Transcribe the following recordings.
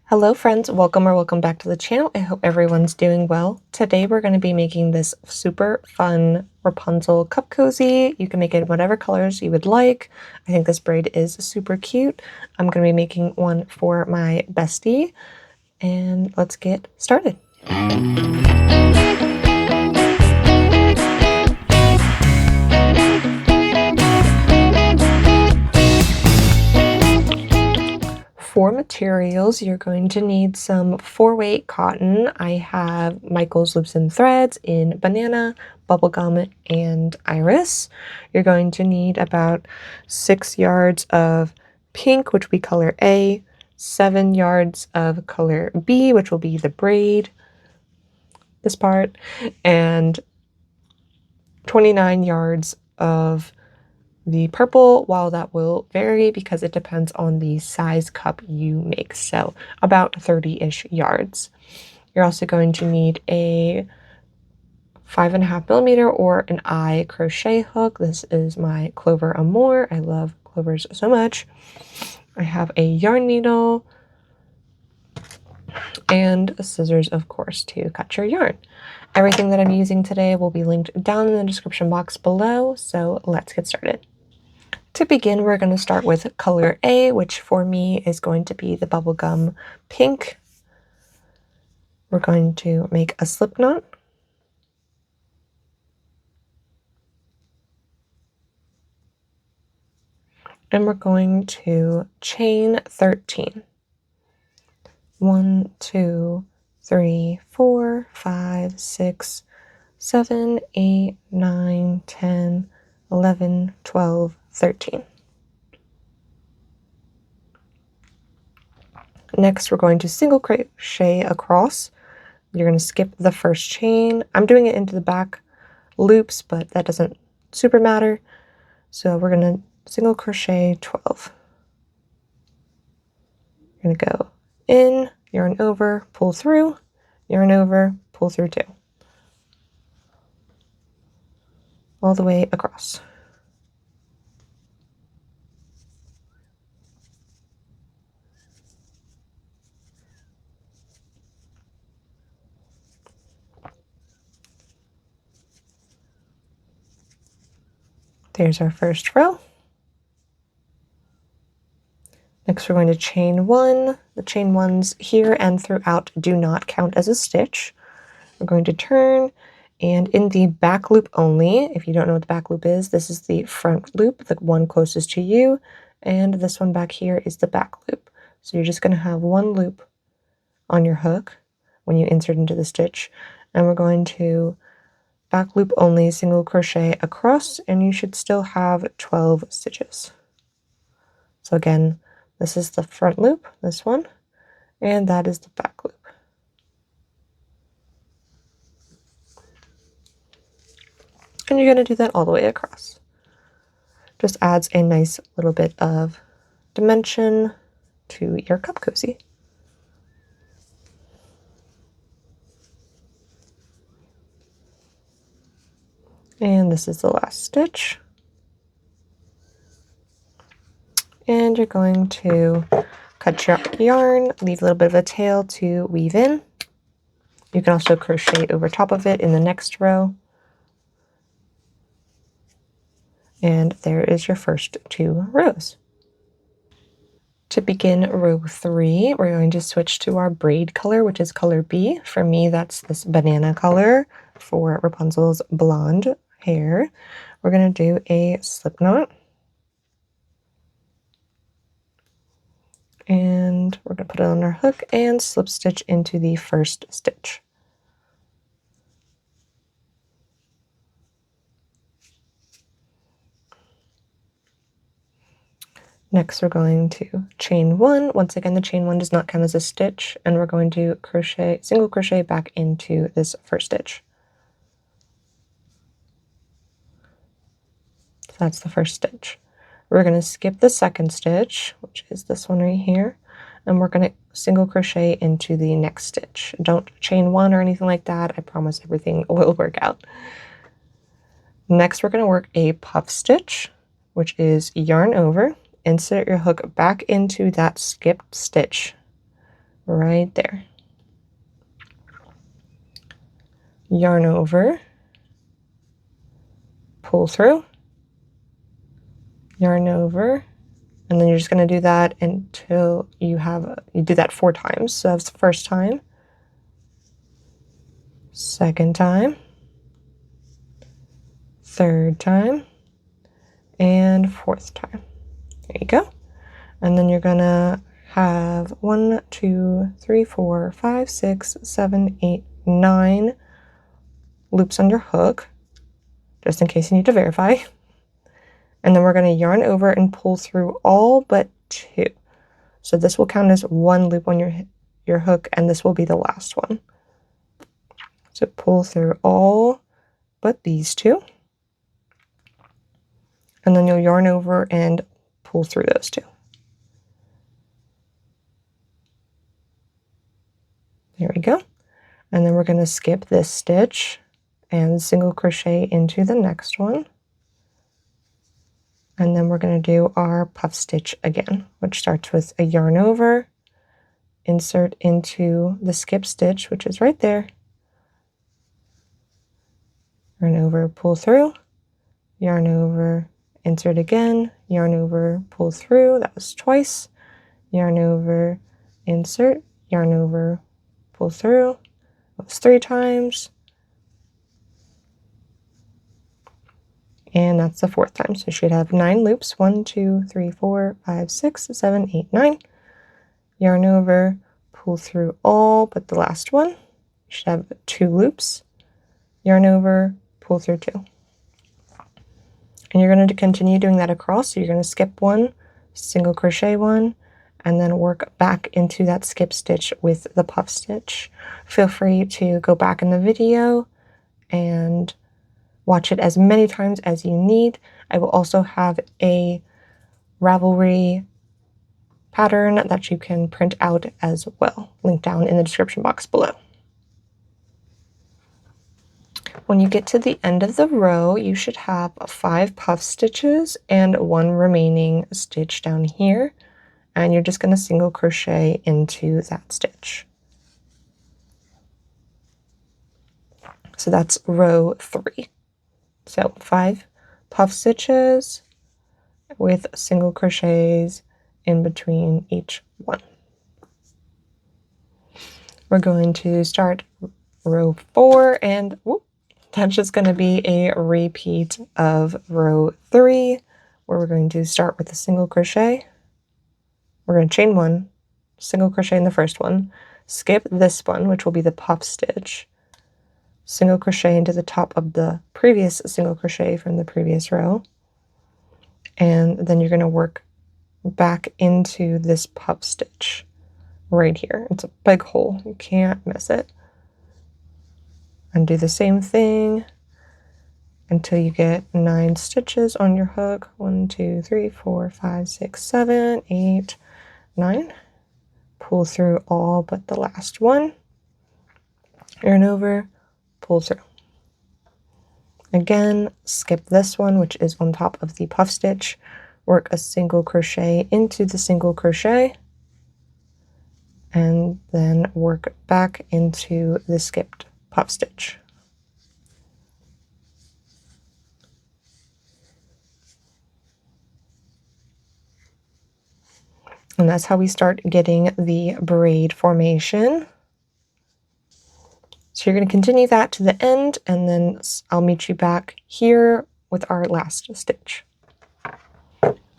Hello friends, welcome back to the channel. I hope everyone's doing well. Today we're going to be making this super fun Rapunzel cup cozy. You can make it whatever colors you would like. I think this braid is super cute. I'm going to be making one for my bestie, and let's get started. For materials, you're going to need some 4-weight cotton. I have Michael's Loops and Threads in banana, bubblegum, and iris. You're going to need about 6 yards of pink, which will be color A, 7 yards of color B, which will be the braid, this part, and 29 yards of the purple, while that will vary because it depends on the size cup you make, so about 30-ish yards. You're also going to need a 5.5mm or an eye crochet hook. This is my Clover Amour. I love clovers so much. I have a yarn needle and scissors, of course, to cut your yarn. Everything that I'm using today will be linked down in the description box below, so let's get started. To begin, we're going to start with color A, which for me is going to be the bubblegum pink. We're going to make a slip knot. And we're going to chain 13. 1, 2, 3, 4, 5, 6, 7, 8, 9, 10, 11, 12, 13. Next, we're going to single crochet across. You're going to skip the first chain. I'm doing it into the back loops, but that doesn't super matter. So we're going to single crochet 12. You're going to go in, yarn over, pull through, yarn over, pull through 2. All the way across. There's our first row. Next, we're going to chain 1. The chain 1s here and throughout do not count as a stitch. We're going to turn, and in the back loop only, if you don't know what the back loop is, this is the front loop, the one closest to you, and this one back here is the back loop. So you're just going to have one loop on your hook when you insert into the stitch, and we're going to back loop only, single crochet across, and you should still have 12 stitches. So again, this is the front loop, this one, and that is the back loop. And you're going to do that all the way across. Just adds a nice little bit of dimension to your cup cozy. And this is the last stitch. And you're going to cut your yarn, leave a little bit of a tail to weave in. You can also crochet over top of it in the next row. And there is your first 2 rows. To begin row 3, we're going to switch to our braid color, which is color B. For me, that's this banana color for Rapunzel's blonde hair. We're going to do a slip knot. And we're going to put it on our hook and slip stitch into the first stitch. Next, we're going to chain 1. Once again, the chain 1 does not count as a stitch, and we're going to crochet, single crochet back into this first stitch. So that's the first stitch. We're going to skip the second stitch, which is this one right here, and we're going to single crochet into the next stitch. Don't chain 1 or anything like that. I promise everything will work out. Next, we're going to work a puff stitch, which is yarn over. Insert your hook back into that skipped stitch. right there. Yarn over, pull through, yarn over, and then you're just going to do that until you do that 4 times. So that's the first time, second time, third time, and fourth time. There you go. And then you're gonna have 1, 2, 3, 4, 5, 6, 7, 8, 9 loops on your hook, just in case you need to verify. And then we're going to yarn over and pull through all but 2. So this will count as 1 loop on your hook, and this will be the last one. So pull through all but these 2. And then you'll yarn over and pull through those 2. There we go. And then we're going to skip this stitch and single crochet into the next one. And then we're going to do our puff stitch again, which starts with a yarn over, insert into the skip stitch, which is right there, yarn over, pull through, yarn over, insert again, yarn over, pull through, that was twice, yarn over, insert, yarn over, pull through, that was 3 times, and that's the 4th time. So you should have 9 loops, 1, 2, 3, 4, 5, 6, 7, 8, 9, yarn over, pull through all but the last one, you should have 2 loops, yarn over, pull through 2. And you're going to continue doing that across. So you're going to skip 1, single crochet 1, and then work back into that skip stitch with the puff stitch. Feel free to go back in the video and watch it as many times as you need. I will also have a Ravelry pattern that you can print out as well, linked down in the description box below. When you get to the end of the row, you should have 5 puff stitches and 1 remaining stitch down here, and you're just going to single crochet into that stitch. So that's row 3. So 5 puff stitches with single crochets in between each one. We're going to start row 4, and whoop, that's just going to be a repeat of row 3, where we're going to start with a single crochet. We're going to chain 1, single crochet in the first one, skip this one, which will be the puff stitch, single crochet into the top of the previous single crochet from the previous row, and then you're going to work back into this puff stitch right here. It's a big hole, you can't miss it. And do the same thing until you get 9 stitches on your hook. 1, 2, 3, 4, 5, 6, 7, 8, 9. Pull through all but the last one, yarn over, pull through. Again, skip this one, which is on top of the puff stitch, work a single crochet into the single crochet, and then work back into the skipped puff stitch. And that's how we start getting the braid formation. So you're going to continue that to the end, and then I'll meet you back here with our last stitch.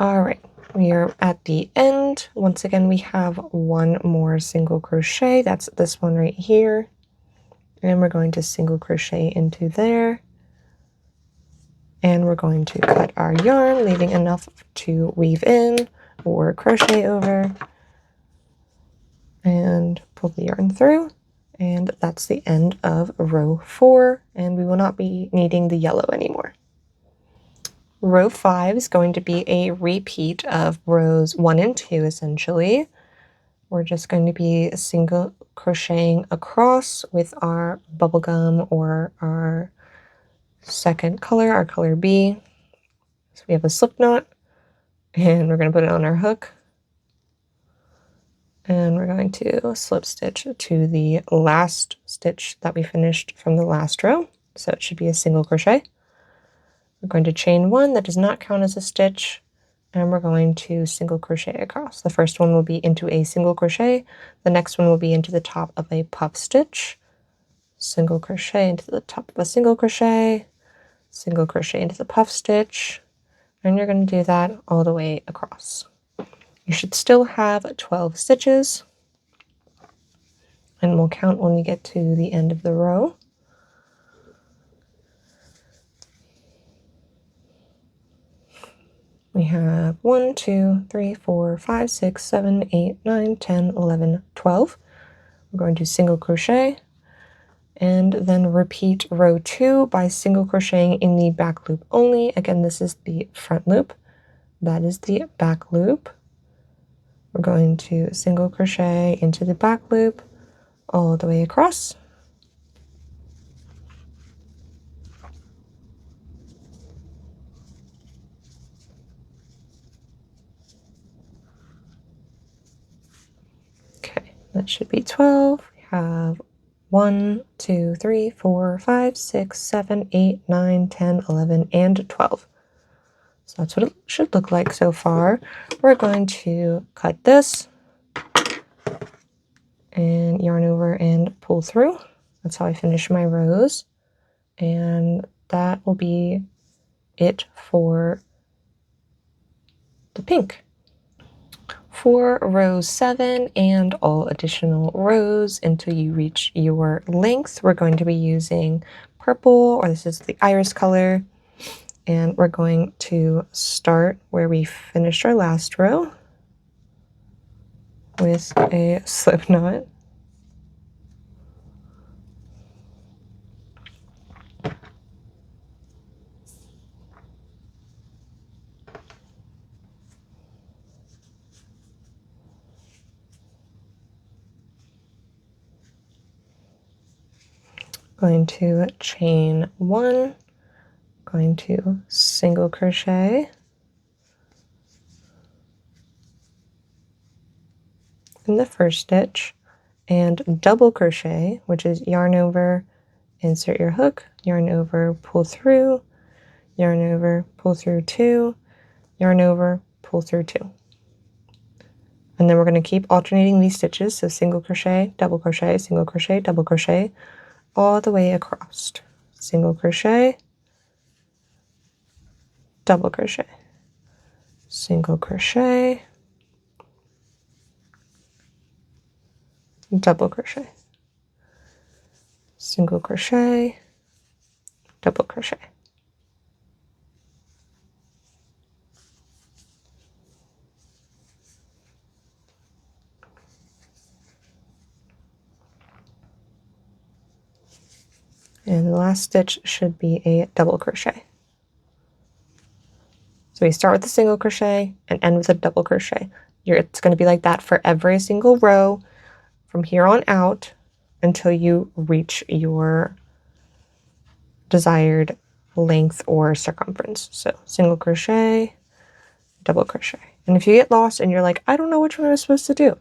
All right, we are at the end. Once again, we have 1 more single crochet. That's this one right here. And we're going to single crochet into there. And we're going to cut our yarn, leaving enough to weave in or crochet over. And pull the yarn through. And that's the end of row 4. And we will not be needing the yellow anymore. Row 5 is going to be a repeat of rows 1 and 2, essentially. We're just going to be single crocheting across with our bubblegum or our second color, our color B. So we have a slip knot, and we're going to put it on our hook. And we're going to slip stitch to the last stitch that we finished from the last row. So it should be a single crochet. We're going to chain one, that does not count as a stitch, and we're going to single crochet across. The first one will be into a single crochet, the next one will be into the top of a puff stitch, single crochet into the top of a single crochet into the puff stitch, and you're going to do that all the way across. You should still have 12 stitches, and we'll count when we get to the end of the row. We have 1, 2, 3, 4, 5, 6, 7, 8, 9, 10, 11, 12. We're going to single crochet and then repeat row 2 by single crocheting in the back loop only. Again, this is the front loop. That is the back loop. We're going to single crochet into the back loop all the way across. Okay, that should be 12. We have 1, 2, 3, 4, 5, 6, 7, 8, 9, 10, 11, and 12. So that's what it should look like so far. We're going to cut this and yarn over and pull through. That's how I finish my rows. And that will be it for the pink. For row 7 and all additional rows until you reach your length, we're going to be using purple, or this is the iris color, and we're going to start where we finished our last row with a slip knot. Going to chain 1, going to single crochet in the first stitch and double crochet, which is yarn over, insert your hook, yarn over, pull through, yarn over, pull through 2, yarn over, pull through 2. And then we're going to keep alternating these stitches, so single crochet, double crochet, single crochet, double crochet, all the way across. Single crochet, double crochet, single crochet, double crochet, single crochet, double crochet. And the last stitch should be a double crochet. So we start with a single crochet and end with a double crochet. It's going to be like that for every single row from here on out until you reach your desired length or circumference. So single crochet, double crochet. And if you get lost and you're like, I don't know which one I'm supposed to do,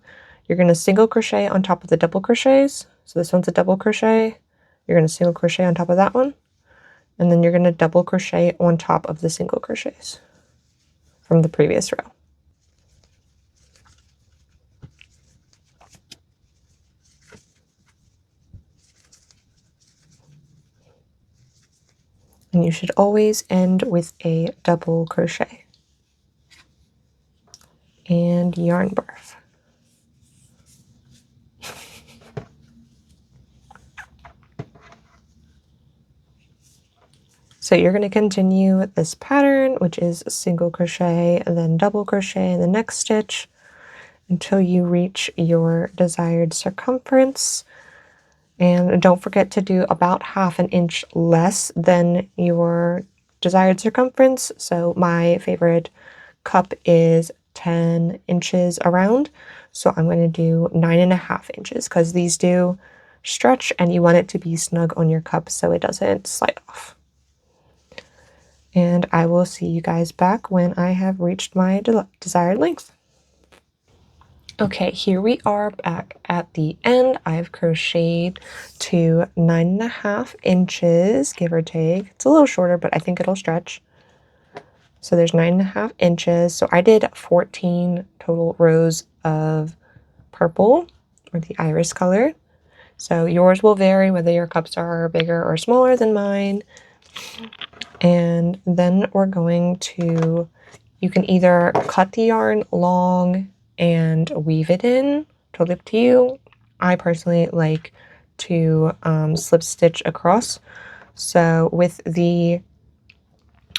you're going to single crochet on top of the double crochets. So this one's a double crochet. You're going to single crochet on top of that one. And then you're going to double crochet on top of the single crochets from the previous row. And you should always end with a double crochet and yarn barf. So you're going to continue this pattern, which is single crochet and then double crochet in the next stitch until you reach your desired circumference. And don't forget to do about 1/2 inch less than your desired circumference. So my favorite cup is 10 inches around. So I'm going to do 9.5 inches because these do stretch and you want it to be snug on your cup so it doesn't slide off. And I will see you guys back when I have reached my desired length. Okay, here we are back at the end. I've crocheted to 9.5 inches, give or take. It's a little shorter, but I think it'll stretch. So there's 9.5 inches. So I did 14 total rows of purple, or the iris color. So yours will vary whether your cups are bigger or smaller than mine. And then we're going to, you can either cut the yarn long and weave it in, totally up to you. I personally like to slip stitch across. So with the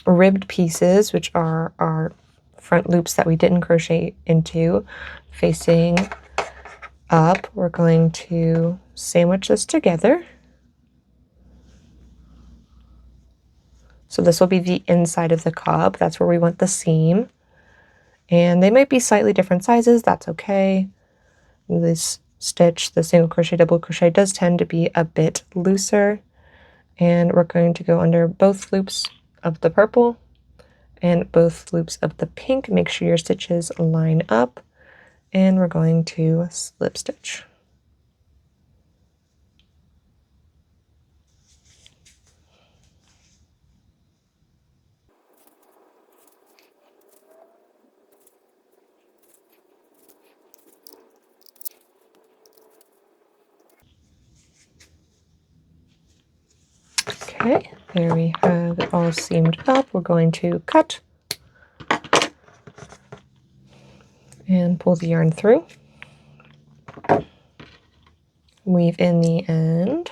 ribbed pieces, which are our front loops that we didn't crochet into, facing up, we're going to sandwich this together. So this will be the inside of the cup. That's where we want the seam. And they might be slightly different sizes. That's okay. This stitch, the single crochet, double crochet, does tend to be a bit looser. And we're going to go under both loops of the purple and both loops of the pink. Make sure your stitches line up. And we're going to slip stitch. Okay, there we have it all seamed up. We're going to cut and pull the yarn through. Weave in the end.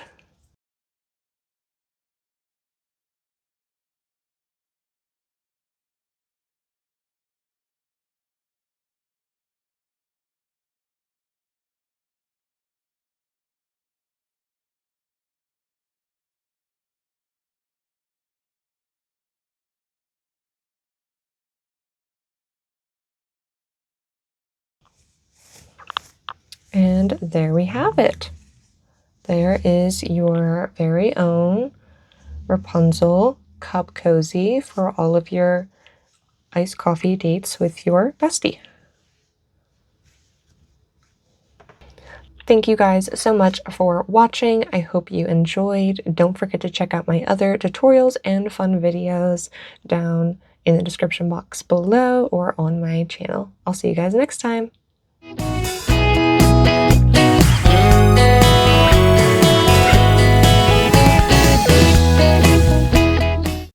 And there we have it. There is your very own Rapunzel cup cozy for all of your iced coffee dates with your bestie. Thank you guys so much for watching. I hope you enjoyed. Don't forget to check out my other tutorials and fun videos down in the description box below or on my channel. I'll see you guys next time.